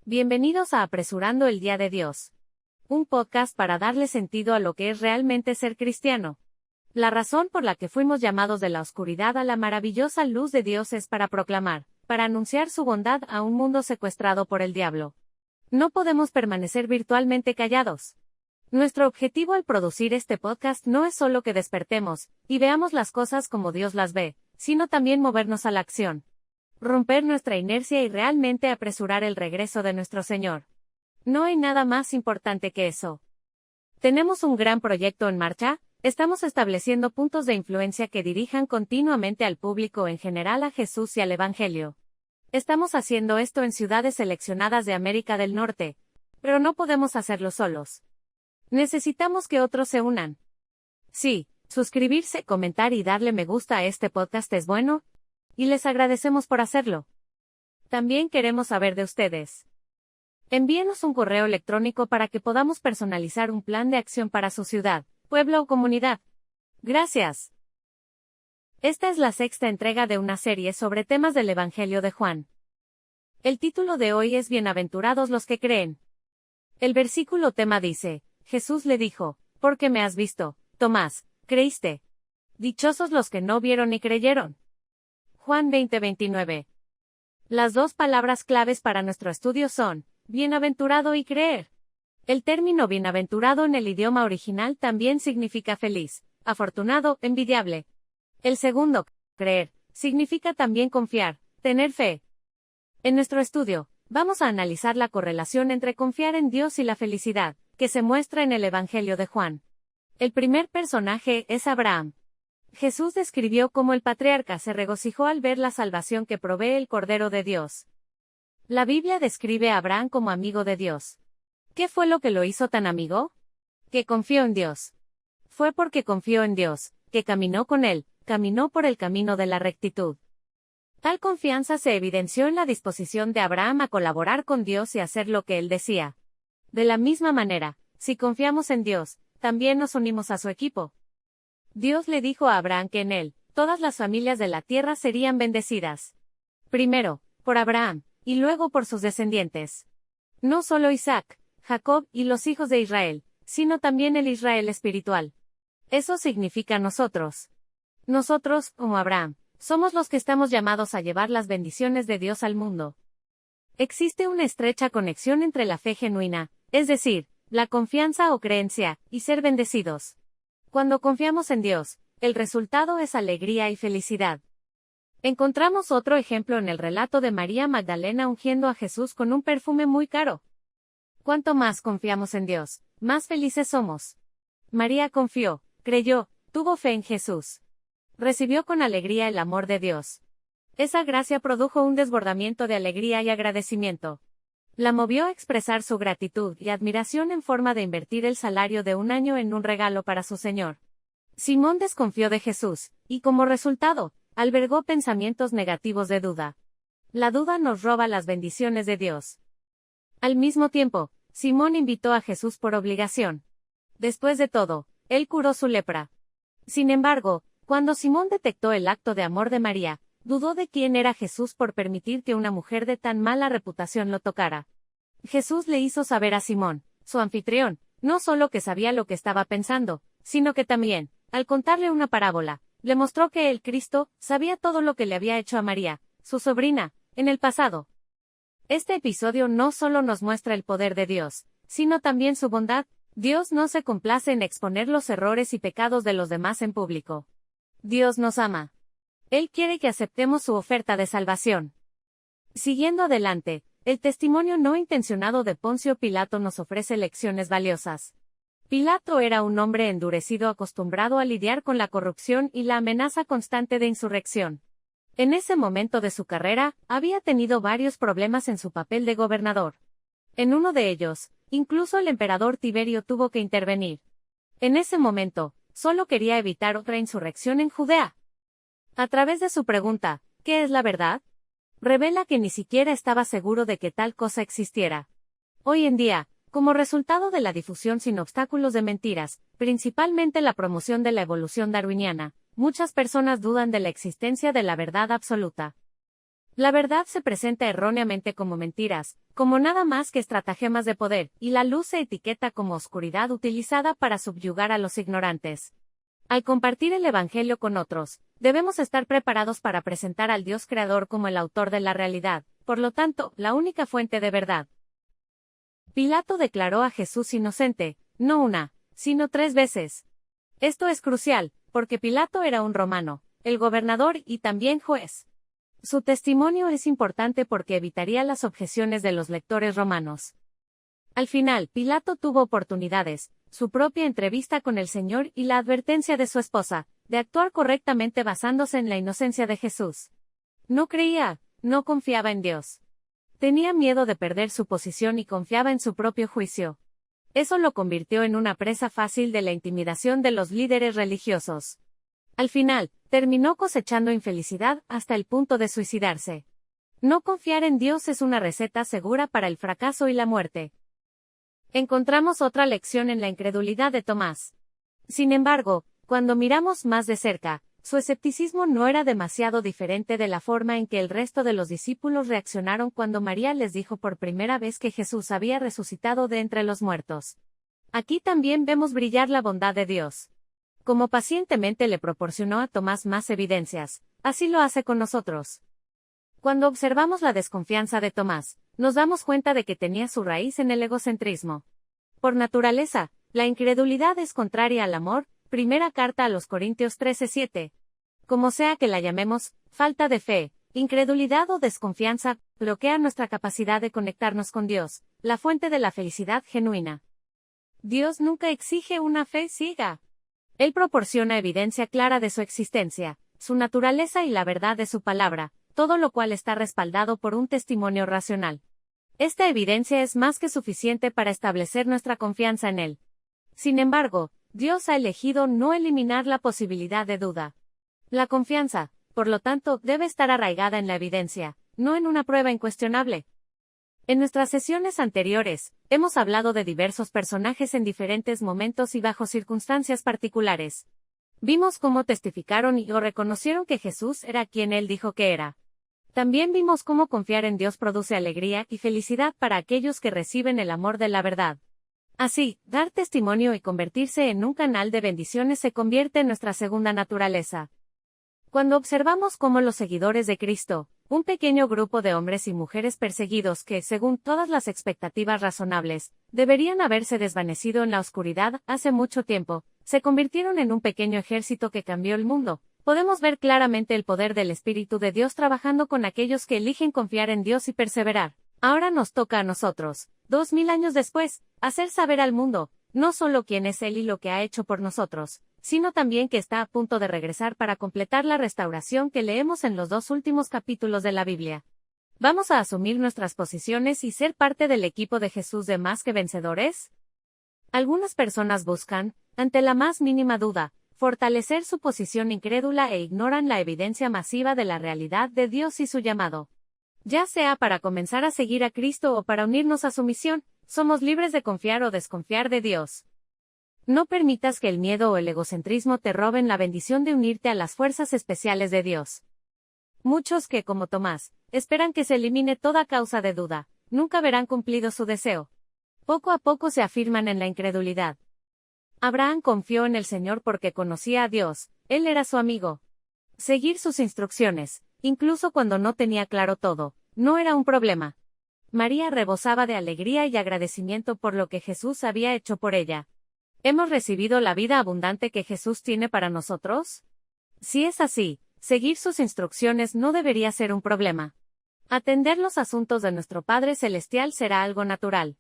Bienvenidos a Apresurando el Día de Dios. Un podcast para darle sentido a lo que es realmente ser cristiano. La razón por la que fuimos llamados de la oscuridad a la maravillosa luz de Dios es para proclamar, para anunciar su bondad a un mundo secuestrado por el diablo. No podemos permanecer virtualmente callados. Nuestro objetivo al producir este podcast no es solo que despertemos y veamos las cosas como Dios las ve, sino también movernos a la acción. Romper nuestra inercia y realmente apresurar el regreso de nuestro Señor. No hay nada más importante que eso. Tenemos un gran proyecto en marcha, estamos estableciendo puntos de influencia que dirijan continuamente al público en general a Jesús y al Evangelio. Estamos haciendo esto en ciudades seleccionadas de América del Norte, pero no podemos hacerlo solos. Necesitamos que otros se unan. Sí, suscribirse, comentar y darle me gusta a este podcast es bueno, y les agradecemos por hacerlo. También queremos saber de ustedes. Envíenos un correo electrónico para que podamos personalizar un plan de acción para su ciudad, pueblo o comunidad. Gracias. Esta es la sexta entrega de una serie sobre temas del Evangelio de Juan. El título de hoy es Bienaventurados los que creen. El versículo tema dice, Jesús le dijo, ¿por qué me has visto, Tomás, creíste? Dichosos los que no vieron y creyeron. Juan 20:29. Las dos palabras claves para nuestro estudio son, bienaventurado y creer. El término bienaventurado en el idioma original también significa feliz, afortunado, envidiable. El segundo, creer, significa también confiar, tener fe. En nuestro estudio, vamos a analizar la correlación entre confiar en Dios y la felicidad, que se muestra en el Evangelio de Juan. El primer personaje es Abraham. Jesús describió cómo el patriarca se regocijó al ver la salvación que provee el Cordero de Dios. La Biblia describe a Abraham como amigo de Dios. ¿Qué fue lo que lo hizo tan amigo? Que confió en Dios. Fue porque confió en Dios, que caminó con él, caminó por el camino de la rectitud. Tal confianza se evidenció en la disposición de Abraham a colaborar con Dios y hacer lo que él decía. De la misma manera, si confiamos en Dios, también nos unimos a su equipo. Dios le dijo a Abraham que en él, todas las familias de la tierra serían bendecidas. Primero, por Abraham, y luego por sus descendientes. No solo Isaac, Jacob y los hijos de Israel, sino también el Israel espiritual. Eso significa nosotros. Nosotros, como Abraham, somos los que estamos llamados a llevar las bendiciones de Dios al mundo. Existe una estrecha conexión entre la fe genuina, es decir, la confianza o creencia, y ser bendecidos. Cuando confiamos en Dios, el resultado es alegría y felicidad. Encontramos otro ejemplo en el relato de María Magdalena ungiendo a Jesús con un perfume muy caro. Cuanto más confiamos en Dios, más felices somos. María confió, creyó, tuvo fe en Jesús. Recibió con alegría el amor de Dios. Esa gracia produjo un desbordamiento de alegría y agradecimiento. La movió a expresar su gratitud y admiración en forma de invertir el salario de un año en un regalo para su Señor. Simón desconfió de Jesús, y como resultado, albergó pensamientos negativos de duda. La duda nos roba las bendiciones de Dios. Al mismo tiempo, Simón invitó a Jesús por obligación. Después de todo, él curó su lepra. Sin embargo, cuando Simón detectó el acto de amor de María, dudó de quién era Jesús por permitir que una mujer de tan mala reputación lo tocara. Jesús le hizo saber a Simón, su anfitrión, no solo que sabía lo que estaba pensando, sino que también, al contarle una parábola, le mostró que el Cristo sabía todo lo que le había hecho a María, su sobrina, en el pasado. Este episodio no solo nos muestra el poder de Dios, sino también su bondad. Dios no se complace en exponer los errores y pecados de los demás en público. Dios nos ama. Él quiere que aceptemos su oferta de salvación. Siguiendo adelante, el testimonio no intencionado de Poncio Pilato nos ofrece lecciones valiosas. Pilato era un hombre endurecido acostumbrado a lidiar con la corrupción y la amenaza constante de insurrección. En ese momento de su carrera, había tenido varios problemas en su papel de gobernador. En uno de ellos, incluso el emperador Tiberio tuvo que intervenir. En ese momento, solo quería evitar otra insurrección en Judea. A través de su pregunta, ¿qué es la verdad?, revela que ni siquiera estaba seguro de que tal cosa existiera. Hoy en día, como resultado de la difusión sin obstáculos de mentiras, principalmente la promoción de la evolución darwiniana, muchas personas dudan de la existencia de la verdad absoluta. La verdad se presenta erróneamente como mentiras, como nada más que estratagemas de poder, y la luz se etiqueta como oscuridad utilizada para subyugar a los ignorantes. Al compartir el Evangelio con otros, debemos estar preparados para presentar al Dios Creador como el autor de la realidad, por lo tanto, la única fuente de verdad. Pilato declaró a Jesús inocente, no una, sino 3 veces. Esto es crucial, porque Pilato era un romano, el gobernador y también juez. Su testimonio es importante porque evitaría las objeciones de los lectores romanos. Al final, Pilato tuvo oportunidades, su propia entrevista con el Señor y la advertencia de su esposa, de actuar correctamente basándose en la inocencia de Jesús. No creía, no confiaba en Dios. Tenía miedo de perder su posición y confiaba en su propio juicio. Eso lo convirtió en una presa fácil de la intimidación de los líderes religiosos. Al final, terminó cosechando infelicidad hasta el punto de suicidarse. No confiar en Dios es una receta segura para el fracaso y la muerte. Encontramos otra lección en la incredulidad de Tomás. Sin embargo, cuando miramos más de cerca, su escepticismo no era demasiado diferente de la forma en que el resto de los discípulos reaccionaron cuando María les dijo por primera vez que Jesús había resucitado de entre los muertos. Aquí también vemos brillar la bondad de Dios. Como pacientemente le proporcionó a Tomás más evidencias, así lo hace con nosotros. Cuando observamos la desconfianza de Tomás, nos damos cuenta de que tenía su raíz en el egocentrismo. Por naturaleza, la incredulidad es contraria al amor, primera carta a los Corintios 13:7. Como sea que la llamemos, falta de fe, incredulidad o desconfianza, bloquea nuestra capacidad de conectarnos con Dios, la fuente de la felicidad genuina. Dios nunca exige una fe ciega. Él proporciona evidencia clara de su existencia, su naturaleza y la verdad de su palabra, todo lo cual está respaldado por un testimonio racional. Esta evidencia es más que suficiente para establecer nuestra confianza en Él. Sin embargo, Dios ha elegido no eliminar la posibilidad de duda. La confianza, por lo tanto, debe estar arraigada en la evidencia, no en una prueba incuestionable. En nuestras sesiones anteriores, hemos hablado de diversos personajes en diferentes momentos y bajo circunstancias particulares. Vimos cómo testificaron y o reconocieron que Jesús era quien Él dijo que era. También vimos cómo confiar en Dios produce alegría y felicidad para aquellos que reciben el amor de la verdad. Así, dar testimonio y convertirse en un canal de bendiciones se convierte en nuestra segunda naturaleza. Cuando observamos cómo los seguidores de Cristo, un pequeño grupo de hombres y mujeres perseguidos que, según todas las expectativas razonables, deberían haberse desvanecido en la oscuridad hace mucho tiempo, se convirtieron en un pequeño ejército que cambió el mundo, podemos ver claramente el poder del Espíritu de Dios trabajando con aquellos que eligen confiar en Dios y perseverar. Ahora nos toca a nosotros, 2000 años después, hacer saber al mundo, no solo quién es Él y lo que ha hecho por nosotros, sino también que está a punto de regresar para completar la restauración que leemos en los 2 últimos capítulos de la Biblia. ¿Vamos a asumir nuestras posiciones y ser parte del equipo de Jesús de más que vencedores? Algunas personas buscan, ante la más mínima duda, fortalecer su posición incrédula e ignoran la evidencia masiva de la realidad de Dios y su llamado. Ya sea para comenzar a seguir a Cristo o para unirnos a su misión, somos libres de confiar o desconfiar de Dios. No permitas que el miedo o el egocentrismo te roben la bendición de unirte a las fuerzas especiales de Dios. Muchos que, como Tomás, esperan que se elimine toda causa de duda, nunca verán cumplido su deseo. Poco a poco se afirman en la incredulidad. Abraham confió en el Señor porque conocía a Dios, Él era su amigo. Seguir sus instrucciones, incluso cuando no tenía claro todo, no era un problema. María rebosaba de alegría y agradecimiento por lo que Jesús había hecho por ella. ¿Hemos recibido la vida abundante que Jesús tiene para nosotros? Si es así, seguir sus instrucciones no debería ser un problema. Atender los asuntos de nuestro Padre Celestial será algo natural.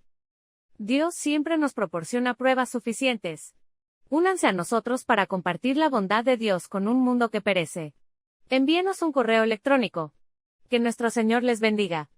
Dios siempre nos proporciona pruebas suficientes. Únanse a nosotros para compartir la bondad de Dios con un mundo que perece. Envíenos un correo electrónico. Que nuestro Señor les bendiga.